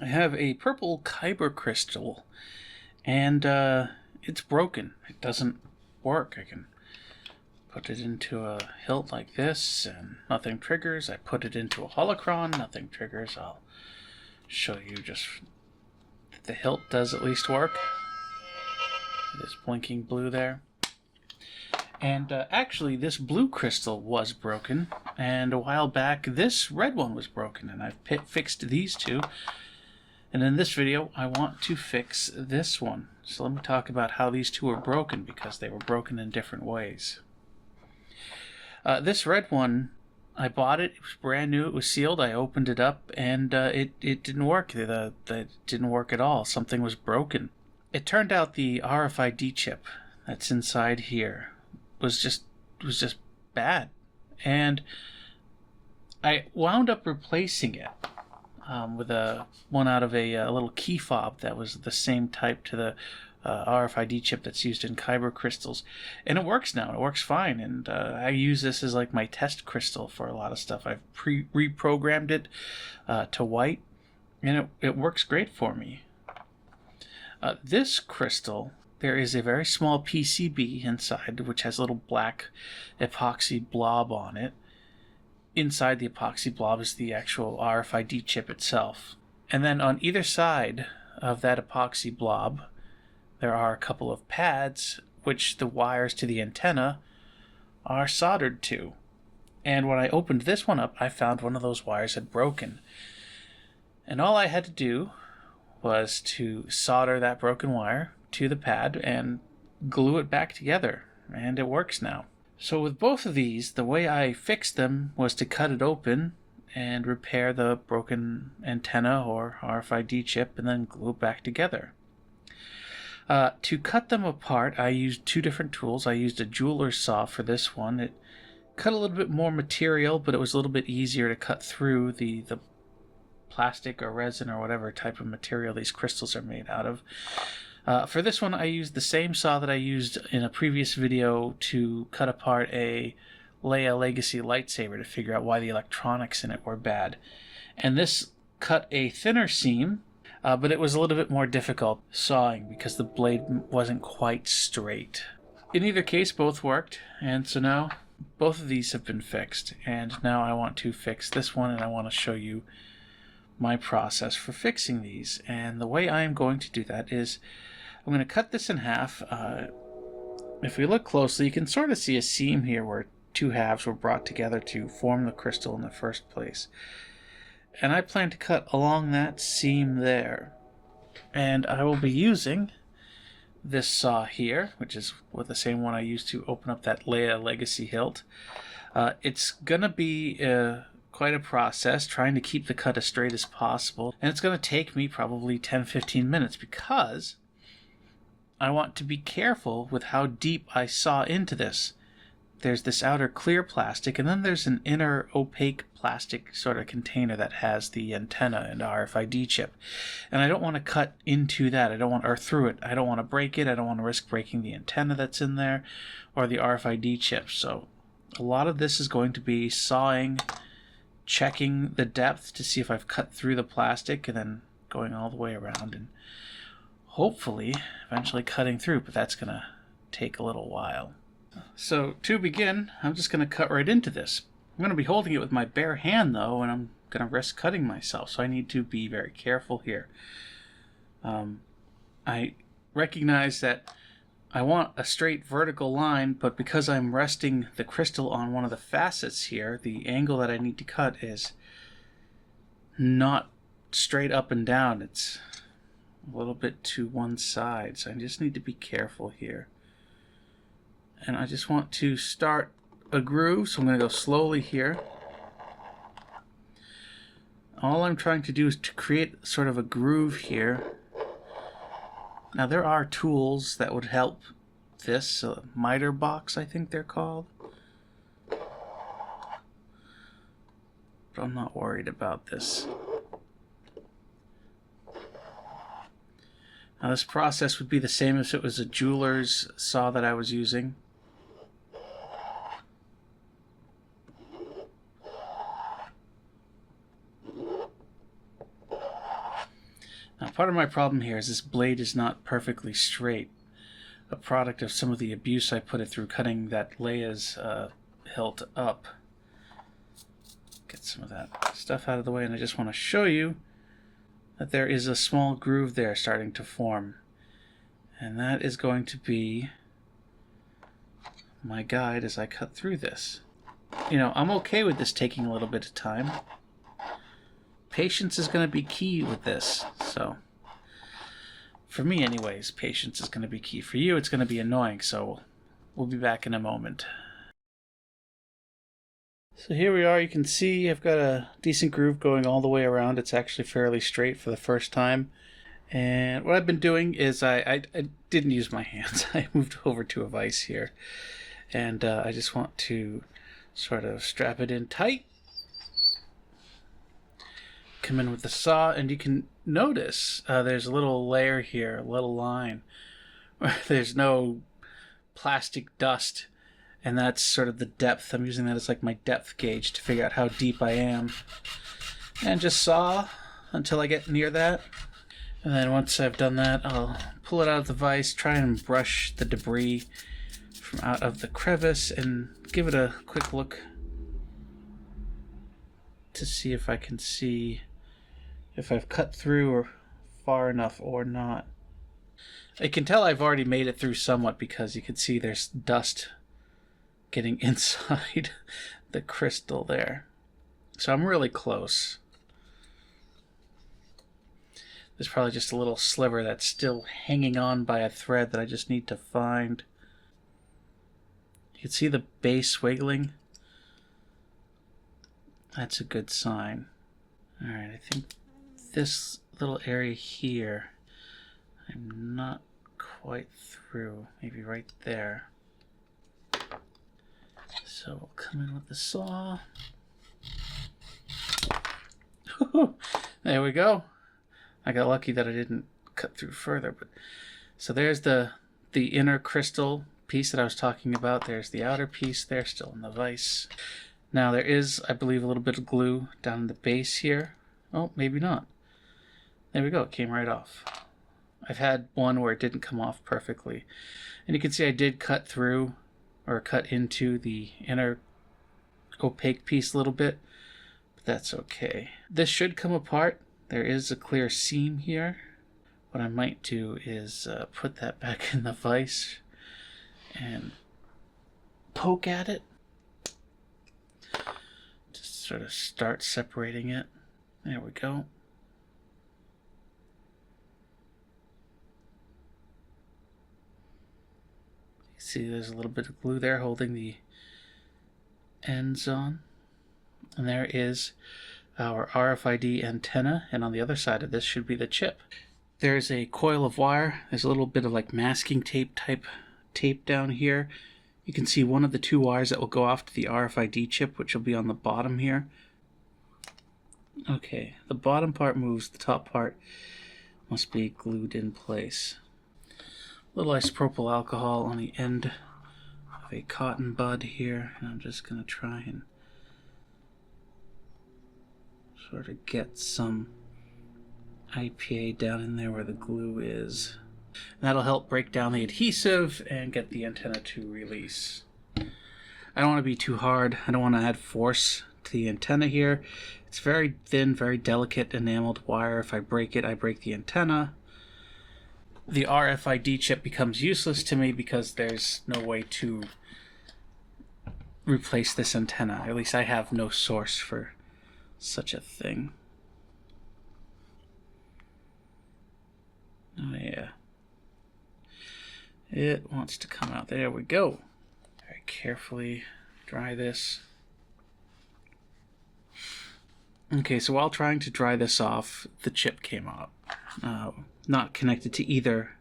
I have a purple Kyber crystal, and it's broken. It doesn't work. I can put it into a hilt like this, and nothing triggers. I put it into a holocron, nothing triggers. I'll show you just that the hilt does at least work. It is blinking blue there. And actually, this blue crystal was broken, and a while back, this red one was broken, and I've fixed these two. And in this video, I want to fix this one. So let me talk about how these two are broken, because they were broken in different ways. This red one, I bought it. It was brand new. It was sealed. I opened it up, and it didn't work. It didn't work at all. Something was broken. It turned out the RFID chip that's inside here was just bad, and I wound up replacing it with one out of a little key fob that was the same type to the RFID chip that's used in Kyber crystals, and it works now. It works fine, and I use this as like my test crystal for a lot of stuff. I've reprogrammed it to white, and it works great for me. This crystal, there is a very small PCB inside, which has a little black epoxy blob on it. Inside the epoxy blob is the actual RFID chip itself. And then on either side of that epoxy blob, there are a couple of pads, which the wires to the antenna are soldered to. And when I opened this one up, I found one of those wires had broken. And all I had to do was to solder that broken wire to the pad and glue it back together, and it works now. So with both of these, the way I fixed them was to cut it open and repair the broken antenna or RFID chip and then glue it back together. To cut them apart, I used two different tools. I used a jeweler's saw for this one. It cut a little bit more material, but it was a little bit easier to cut through the plastic or resin or whatever type of material these crystals are made out of. For this one, I used the same saw that I used in a previous video to cut apart a Leia Legacy lightsaber to figure out why the electronics in it were bad. And this cut a thinner seam, but it was a little bit more difficult sawing because the blade wasn't quite straight. In either case, both worked, and so now both of these have been fixed. And now I want to fix this one, and I want to show you my process for fixing these. And the way I am going to do that is I'm going to cut this in half. If we look closely, you can sort of see a seam here where two halves were brought together to form the crystal in the first place. And I plan to cut along that seam there. And I will be using this saw here, which is with the same one I used to open up that Leia Legacy hilt. It's going to be quite a process trying to keep the cut as straight as possible, and it's going to take me probably 10-15 minutes because I want to be careful with how deep I saw into this. There's this outer clear plastic, and then there's an inner opaque plastic sort of container that has the antenna and RFID chip, and I don't want to cut into that. Or through it. I don't want to break it. I don't want to risk breaking the antenna that's in there or the RFID chip. So a lot of this is going to be sawing, checking the depth to see if I've cut through the plastic, and then going all the way around and hopefully eventually cutting through, but that's going to take a little while. So to begin, I'm just going to cut right into this. I'm going to be holding it with my bare hand though, and I'm going to risk cutting myself, so I need to be very careful here. I recognize that I want a straight vertical line, but because I'm resting the crystal on one of the facets here, the angle that I need to cut is not straight up and down. It's a little bit to one side, so I just need to be careful here. And I just want to start a groove, so I'm going to go slowly here. All I'm trying to do is to create sort of a groove here. Now there are tools that would help this, miter box I think they're called. But I'm not worried about this. Now this process would be the same if it was a jeweler's saw that I was using. Now, part of my problem here is this blade is not perfectly straight. A product of some of the abuse I put it through cutting that Leia's hilt up. Get some of that stuff out of the way, and I just want to show you that there is a small groove there starting to form. And that is going to be my guide as I cut through this. You know, I'm okay with this taking a little bit of time. Patience is going to be key with this, so for me anyways, patience is going to be key. For you, it's going to be annoying, so we'll be back in a moment. So here we are. You can see I've got a decent groove going all the way around. It's actually fairly straight for the first time. And what I've been doing is I didn't use my hands. I moved over to a vise here. And I just want to sort of strap it in tight. Come in with the saw, and you can notice there's a little layer here, a little line, where there's no plastic dust, and that's sort of the depth. I'm using that as like my depth gauge to figure out how deep I am. And just saw until I get near that. And then once I've done that, I'll pull it out of the vise, try and brush the debris from out of the crevice, and give it a quick look to see if I can see if I've cut through or far enough or not. I can tell I've already made it through somewhat because you can see there's dust getting inside the crystal there. So I'm really close. There's probably just a little sliver that's still hanging on by a thread that I just need to find. You can see the base wiggling. That's a good sign. Alright, I think this little area here, I'm not quite through. Maybe right there. So we'll come in with the saw. There we go. I got lucky that I didn't cut through further. But so there's the inner crystal piece that I was talking about. There's the outer piece there, still in the vise. Now there is, I believe, a little bit of glue down in the base here. Oh, maybe not. There we go, it came right off. I've had one where it didn't come off perfectly. And you can see I did cut through, or cut into the inner opaque piece a little bit, but that's okay. This should come apart. There is a clear seam here. What I might do is put that back in the vise and poke at it. Just sort of start separating it. There we go. See, there's a little bit of glue there holding the ends on. And there is our RFID antenna, and on the other side of this should be the chip. There's a coil of wire. There's a little bit of like masking tape type tape down here. You can see one of the two wires that will go off to the RFID chip, which will be on the bottom here. Okay, the bottom part moves, the top part must be glued in place. Little isopropyl alcohol on the end of a cotton bud here, and I'm just going to try and sort of get some IPA down in there where the glue is. And that'll help break down the adhesive and get the antenna to release. I don't want to be too hard. I don't want to add force to the antenna here. It's very thin, very delicate enameled wire. If I break it, I break the antenna. The RFID chip becomes useless to me because there's no way to replace this antenna. At least I have no source for such a thing. Oh yeah. It wants to come out. There we go. Very carefully dry this. Okay, so while trying to dry this off, the chip came out. Not connected to either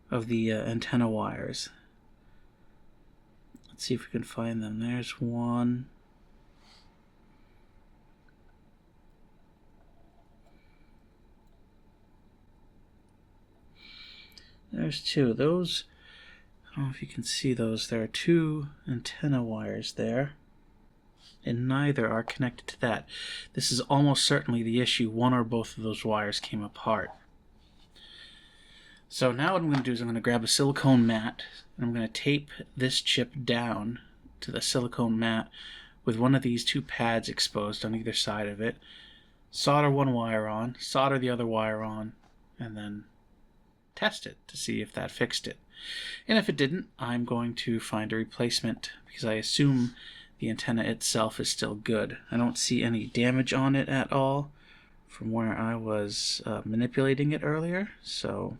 of the antenna wires. Let's see if we can find them. There's one. There's two. Those, I don't know if you can see those. There are two antenna wires there, and neither are connected to that. This is almost certainly the issue. One or both of those wires came apart. So now what I'm going to do is I'm going to grab a silicone mat and I'm going to tape this chip down to the silicone mat with one of these two pads exposed on either side of it. Solder one wire on, solder the other wire on, and then test it to see if that fixed it. And if it didn't, I'm going to find a replacement because I assume the antenna itself is still good. I don't see any damage on it at all from where I was manipulating it earlier, so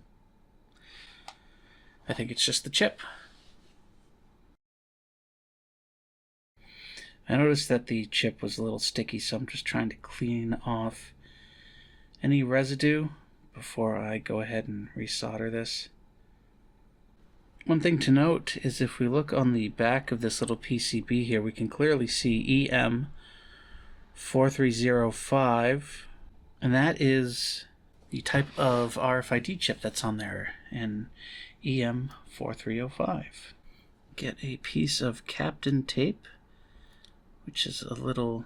I think it's just the chip. I noticed that the chip was a little sticky, so I'm just trying to clean off any residue before I go ahead and resolder this. One thing to note is if we look on the back of this little PCB here, we can clearly see EM4305, and that is the type of RFID chip that's on there, and EM4305. Get a piece of Captain tape, which is a little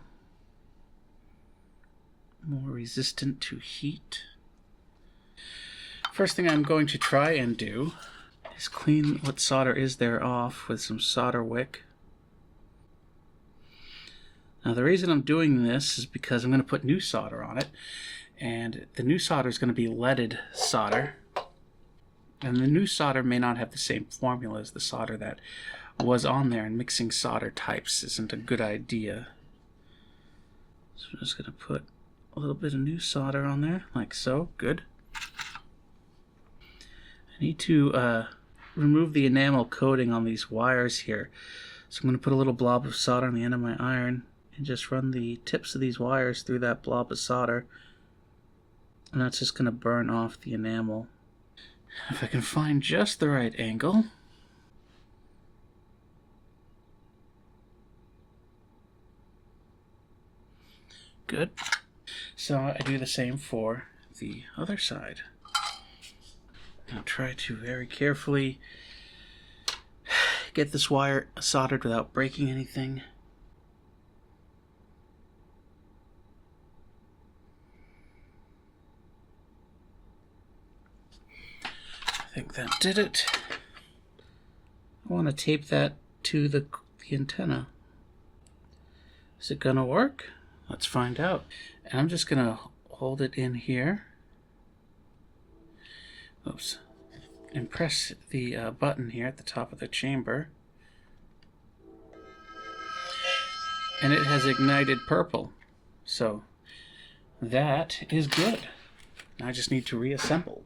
more resistant to heat. First thing I'm going to try and do is clean what solder is there off with some solder wick. Now the reason I'm doing this is because I'm going to put new solder on it, and the new solder is going to be leaded solder, and the new solder may not have the same formula as the solder that was on there, and mixing solder types isn't a good idea. So I'm just going to put a little bit of new solder on there, like so. Good. I need to remove the enamel coating on these wires here. So I'm going to put a little blob of solder on the end of my iron and just run the tips of these wires through that blob of solder. And that's just going to burn off the enamel. If I can find just the right angle. Good. So I do the same for the other side. I'll try to very carefully get this wire soldered without breaking anything. I think that did it. I want to tape that to the antenna. Is it gonna work? Let's find out. And I'm just gonna hold it in here. Oops. And press the button here at the top of the chamber. And it has ignited purple. So that is good. Now I just need to reassemble.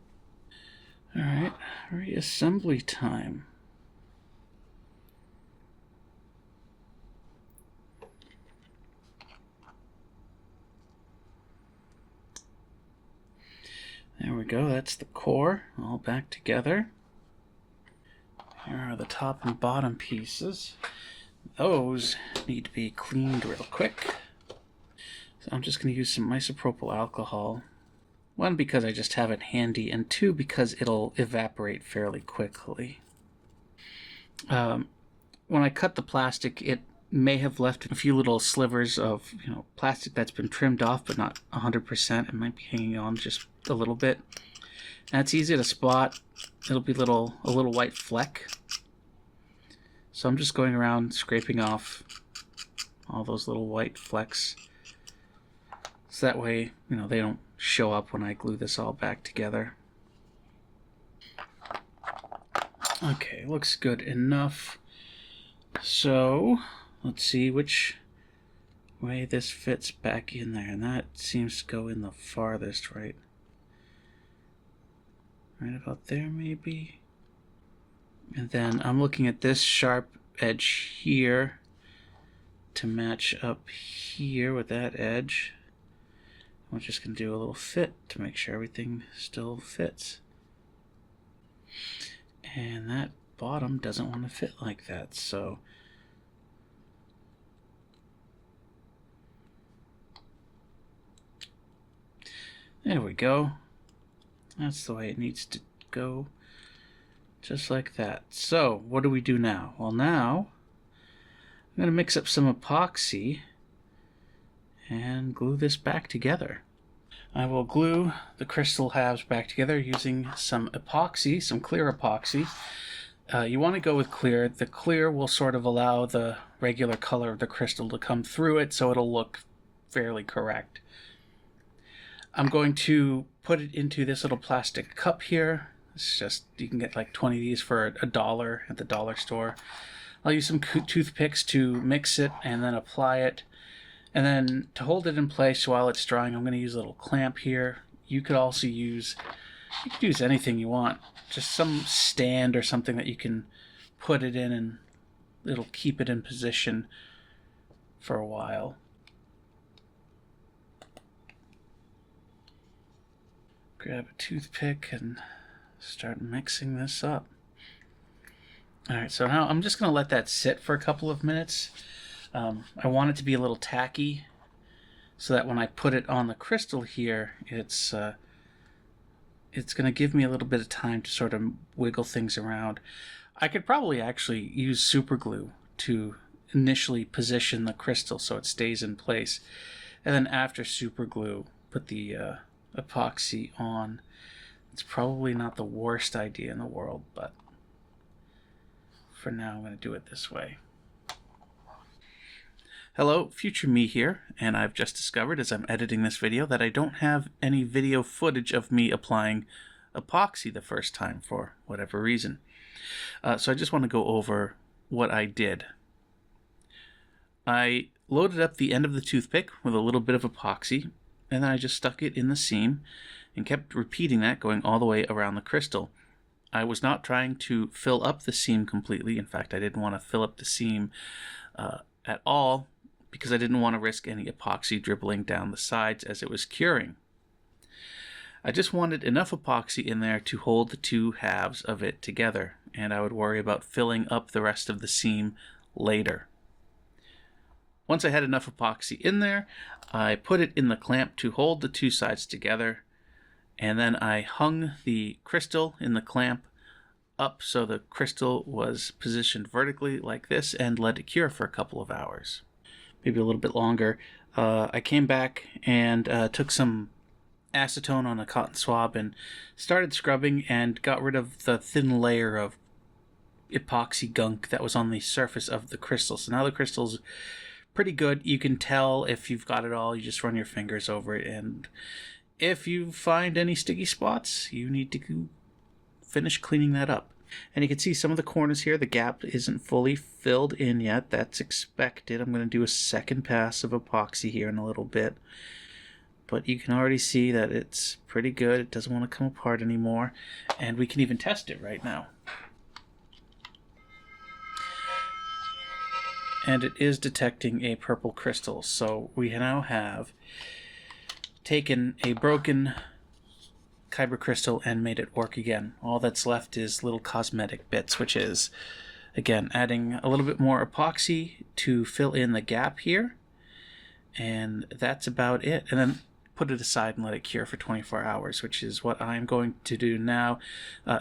Alright, reassembly time. There we go, that's the core, all back together. Here are the top and bottom pieces. Those need to be cleaned real quick. So I'm just going to use some isopropyl alcohol. One, because I just have it handy, and two, because it'll evaporate fairly quickly. When I cut the plastic, it may have left a few little slivers of plastic that's been trimmed off, but not 100%. It might be hanging on just a little bit. That's easy to spot. It'll be a little white fleck. So I'm just going around scraping off all those little white flecks, so that way they don't show up when I glue this all back together. Okay, looks good enough. So let's see which way this fits back in there, and that seems to go in the farthest, right about there maybe. And then I'm looking at this sharp edge here to match up here with that edge. I'm just going to do a little fit to make sure everything still fits. And that bottom doesn't want to fit like that, so there we go. That's the way it needs to go, just like that. So what do we do now? Well, now I'm going to mix up some epoxy and glue this back together. I will glue the crystal halves back together using some epoxy, some clear epoxy. You want to go with clear. The clear will sort of allow the regular color of the crystal to come through it, so it'll look fairly correct. I'm going to put it into this little plastic cup here. It's just, you can get like 20 of these for $1 at the dollar store. I'll use some toothpicks to mix it and then apply it. And then to hold it in place while it's drying, I'm going to use a little clamp here. You could also use, you could use anything you want. Just some stand or something that you can put it in and it'll keep it in position for a while. Grab a toothpick and start mixing this up. Alright, so now I'm just going to let that sit for a couple of minutes. I want it to be a little tacky so that when I put it on the crystal here, it's going to give me a little bit of time to sort of wiggle things around. I could probably actually use super glue to initially position the crystal so it stays in place, and then after super glue, put the epoxy on. It's probably not the worst idea in the world, but for now I'm going to do it this way. Hello, future me here, and I've just discovered as I'm editing this video that I don't have any video footage of me applying epoxy the first time for whatever reason. So I just want to go over what I did. I loaded up the end of the toothpick with a little bit of epoxy, and then I just stuck it in the seam and kept repeating that, going all the way around the crystal. I was not trying to fill up the seam completely. In fact, I didn't want to fill up the seam at all because I didn't want to risk any epoxy dribbling down the sides as it was curing. I just wanted enough epoxy in there to hold the two halves of it together, and I would worry about filling up the rest of the seam later. Once I had enough epoxy in there, I put it in the clamp to hold the two sides together, and then I hung the crystal in the clamp up so the crystal was positioned vertically like this and let it cure for a couple of hours, maybe a little bit longer. I came back and took some acetone on a cotton swab and started scrubbing and got rid of the thin layer of epoxy gunk that was on the surface of the crystal. So now the crystal's pretty good. You can tell if you've got it all. You just run your fingers over it, and if you find any sticky spots, you need to finish cleaning that up. And you can see some of the corners here, the gap isn't fully filled in yet. That's expected. I'm going to do a second pass of epoxy here in a little bit. But you can already see that it's pretty good. It doesn't want to come apart anymore. And we can even test it right now. And it is detecting a purple crystal. So we now have taken a broken Kyber crystal and made it work again. All that's left is little cosmetic bits, which is, again, adding a little bit more epoxy to fill in the gap here. And that's about it. And then put it aside and let it cure for 24 hours, which is what I'm going to do now.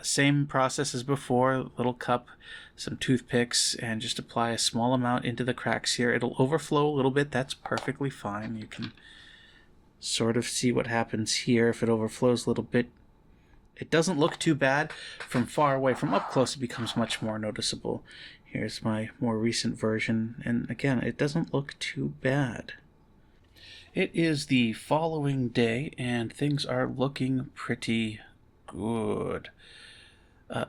Same process as before, little cup, some toothpicks, and just apply a small amount into the cracks here. It'll overflow a little bit. That's perfectly fine. You can sort of see what happens here if it overflows a little bit. It doesn't look too bad from far away. From up close, it becomes much more noticeable. Here's my more recent version, and again, it doesn't look too bad. It is the following day, and things are looking pretty good.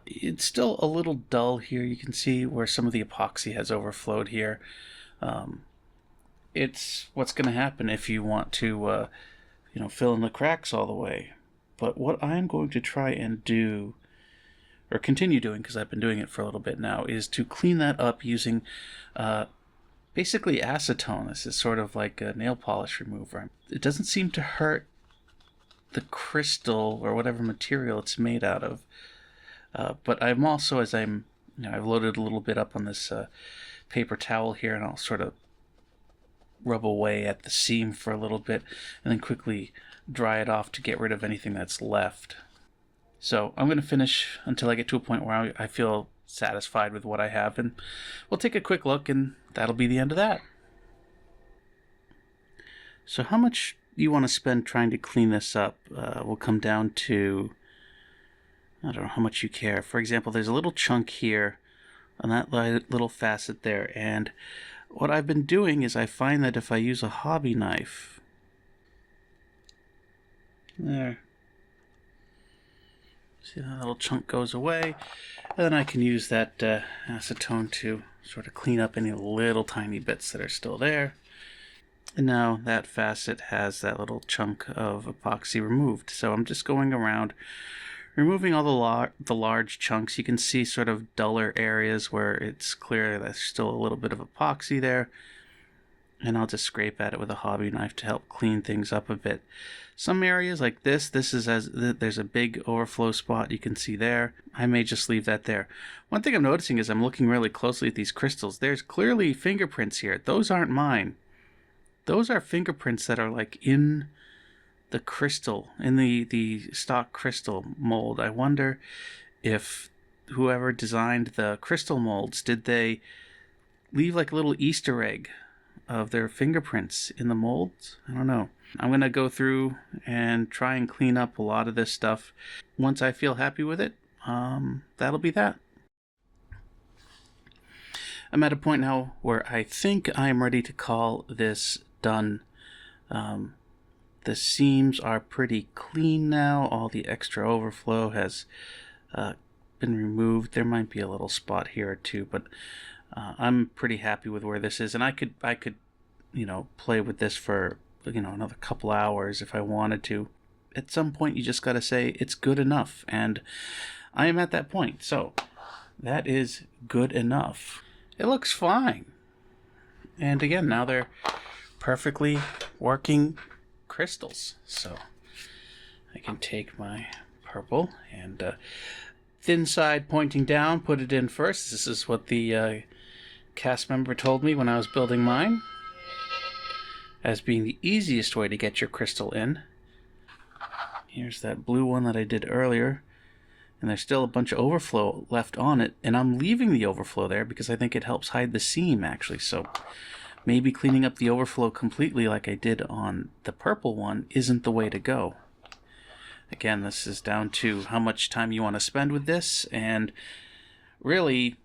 It's still a little dull here. You can see where some of the epoxy has overflowed here. It's what's going to happen if you want to, fill in the cracks all the way. But what I'm going to try and do, or continue doing, because I've been doing it for a little bit now, is to clean that up using basically acetone. This is sort of like a nail polish remover. It doesn't seem to hurt the crystal or whatever material it's made out of. But I'm also, I've loaded a little bit up on this paper towel here, and I'll sort of rub away at the seam for a little bit and then quickly dry it off to get rid of anything that's left. So I'm going to finish until I get to a point where I feel satisfied with what I have, and we'll take a quick look, and that'll be the end of that. So how much you want to spend trying to clean this up will come down to, I don't know how much you care. For example, there's a little chunk here on that little facet there, and what I've been doing is I find that if I use a hobby knife, there, see that little chunk goes away, and then I can use that acetone to sort of clean up any little tiny bits that are still there. And now that facet has that little chunk of epoxy removed. So I'm just going around removing all the large chunks. You can see sort of duller areas where it's clear there's still a little bit of epoxy there. And I'll just scrape at it with a hobby knife to help clean things up a bit. Some areas like this is there's a big overflow spot you can see there. I may just leave that there. One thing I'm noticing is I'm looking really closely at these crystals. There's clearly fingerprints here. Those aren't mine. Those are fingerprints that are like in the crystal, in the stock crystal mold. I wonder if whoever designed the crystal molds, did they leave like a little Easter egg of their fingerprints in the molds? I don't know. I'm going to go through and try and clean up a lot of this stuff. Once I feel happy with it, that'll be that. I'm at a point now where I think I'm ready to call this done. The seams are pretty clean now. All the extra overflow has been removed. There might be a little spot here or two, but I'm pretty happy with where this is, and I could play with this for another couple hours if I wanted to. At some point you just got to say it's good enough, and I am at that point. So that is good enough. It looks fine. And again, now they're perfectly working crystals. So I can take my purple and thin side pointing down, put it in first. This is what the cast member told me when I was building mine as being the easiest way to get your crystal in. Here's that blue one that I did earlier, and there's still a bunch of overflow left on it, and I'm leaving the overflow there because I think it helps hide the seam actually. So maybe cleaning up the overflow completely like I did on the purple one isn't the way to go. Again, this is down to how much time you want to spend with this and really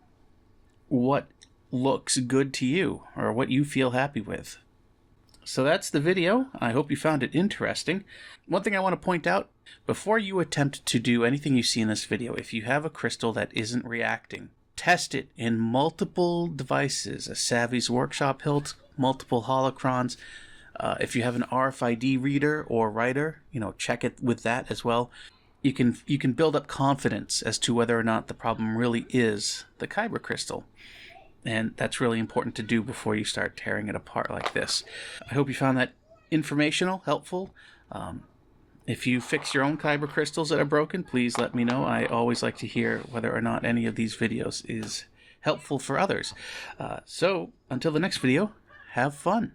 what looks good to you or what you feel happy with. So that's the video. I hope you found it interesting. One thing I want to point out, before you attempt to do anything you see in this video, if you have a crystal that isn't reacting, test it in multiple devices, a Savvy's Workshop hilt, multiple holocrons. If you have an RFID reader or writer, check it with that as well. You can build up confidence as to whether or not the problem really is the Kyber crystal. And that's really important to do before you start tearing it apart like this. I hope you found that informational, helpful. If you fix your own Kyber crystals that are broken, please let me know. I always like to hear whether or not any of these videos is helpful for others. So until the next video, have fun.